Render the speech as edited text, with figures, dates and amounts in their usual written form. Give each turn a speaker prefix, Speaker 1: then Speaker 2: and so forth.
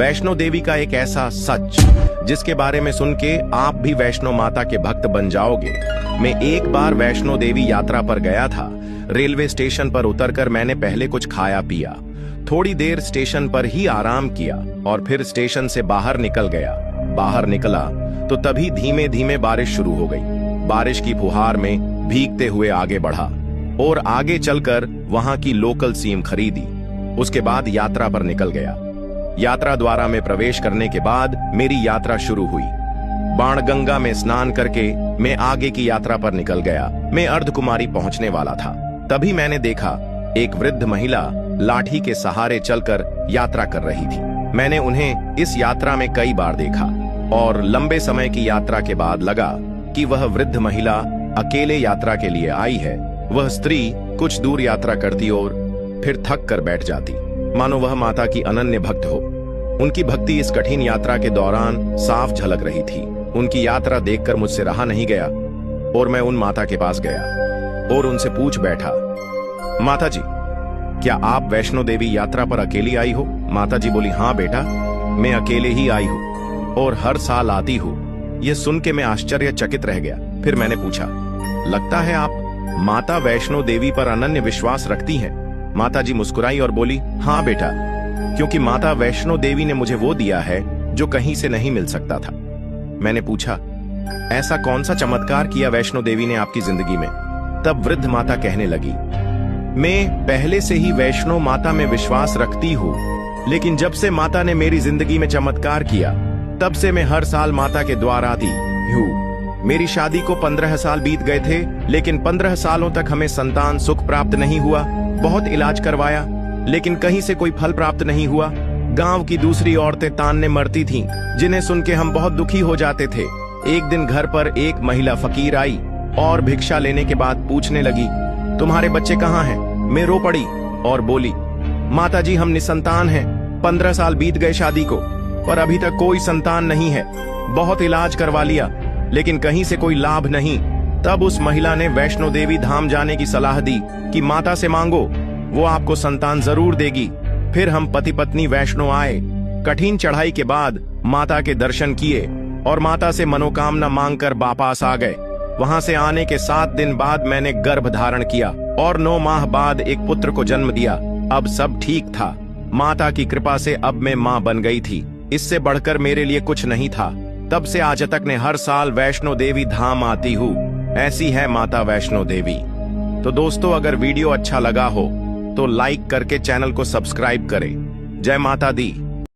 Speaker 1: वैष्णो देवी का एक ऐसा सच जिसके बारे में सुन के आप भी वैष्णो माता के भक्त बन जाओगे। मैं एक बार वैष्णो देवी यात्रा पर गया था। रेलवे स्टेशन पर उतरकर मैंने पहले कुछ खाया पिया, थोड़ी देर स्टेशन पर ही आराम किया और फिर स्टेशन से बाहर निकल गया। बाहर निकला तो तभी धीमे धीमे बारिश शुरू हो गई। बारिश की फुहार में भीगते हुए आगे बढ़ा और आगे चलकर वहां की लोकल सिम खरीदी। उसके बाद यात्रा पर निकल गया। यात्रा द्वारा में प्रवेश करने के बाद मेरी यात्रा शुरू हुई। बाणगंगा में स्नान करके मैं आगे की यात्रा पर निकल गया। मैं अर्धकुमारी पहुंचने वाला था, तभी मैंने देखा एक वृद्ध महिला लाठी के सहारे चलकर यात्रा कर रही थी। मैंने उन्हें इस यात्रा में कई बार देखा और लंबे समय की यात्रा के बाद लगा कि वह वृद्ध महिला अकेले यात्रा के लिए आई है। वह स्त्री कुछ दूर यात्रा करती और फिर थक कर बैठ जाती, मानो वह माता की अनन्य भक्त हो। उनकी भक्ति इस कठिन यात्रा के दौरान साफ झलक रही थी। उनकी यात्रा देखकर मुझसे रहा नहीं गया और मैं उन माता के पास गया और उनसे पूछ बैठा, माता जी, क्या आप वैष्णो देवी यात्रा पर अकेली आई हो? माता जी बोली, हाँ बेटा, मैं अकेले ही आई हूँ और हर साल आती हूँ। यह सुन के मैं आश्चर्यचकित रह गया। फिर मैंने पूछा, लगता है आप माता वैष्णो देवी पर अनन्य विश्वास रखती हैं? माता जी मुस्कुराई और बोली, हाँ बेटा, क्योंकि माता वैष्णो देवी ने मुझे वो दिया है जो कहीं से नहीं मिल सकता था। मैंने पूछा, ऐसा कौन सा चमत्कार किया वैष्णो देवी ने आपकी जिंदगी में? तब वृद्ध माता कहने लगी, मैं पहले से ही वैष्णो माता में विश्वास रखती हूँ, लेकिन जब से माता ने मेरी जिंदगी में चमत्कार किया तब से मैं हर साल माता के द्वार आती हूँ। मेरी शादी को 15 साल बीत गए थे, लेकिन 15 सालों तक हमें संतान सुख प्राप्त नहीं हुआ। बहुत इलाज करवाया, लेकिन कहीं से कोई फल प्राप्त नहीं हुआ। गांव की दूसरी औरतें तानने मरती थीं, जिन्हें सुन के हम बहुत दुखी हो जाते थे। एक दिन घर पर एक महिला फकीर आई और भिक्षा लेने के बाद पूछने लगी, तुम्हारे बच्चे कहाँ हैं? मैं रो पड़ी और बोली, माता जी, हम निसंतान हैं। 15 साल बीत गए शादी को, पर अभी तक कोई संतान नहीं है। बहुत इलाज करवा लिया, लेकिन कहीं से कोई लाभ नहीं। तब उस महिला ने वैष्णो देवी धाम जाने की सलाह दी कि माता से मांगो, वो आपको संतान जरूर देगी। फिर हम पति पत्नी वैष्णो आए। कठिन चढ़ाई के बाद माता के दर्शन किए और माता से मनोकामना मांगकर वापस आ गए। वहां से आने के 7 दिन बाद मैंने गर्भ धारण किया और 9 माह बाद एक पुत्र को जन्म दिया। अब सब ठीक था। माता की कृपा से अब मैं मां बन गई थी। इससे बढ़कर मेरे लिए कुछ नहीं था। तब से आज तक ने हर साल वैष्णो देवी धाम आती हूँ। ऐसी है माता वैष्णो देवी। तो दोस्तों, अगर वीडियो अच्छा लगा हो तो लाइक करके चैनल को सब्सक्राइब करें। जय माता दी।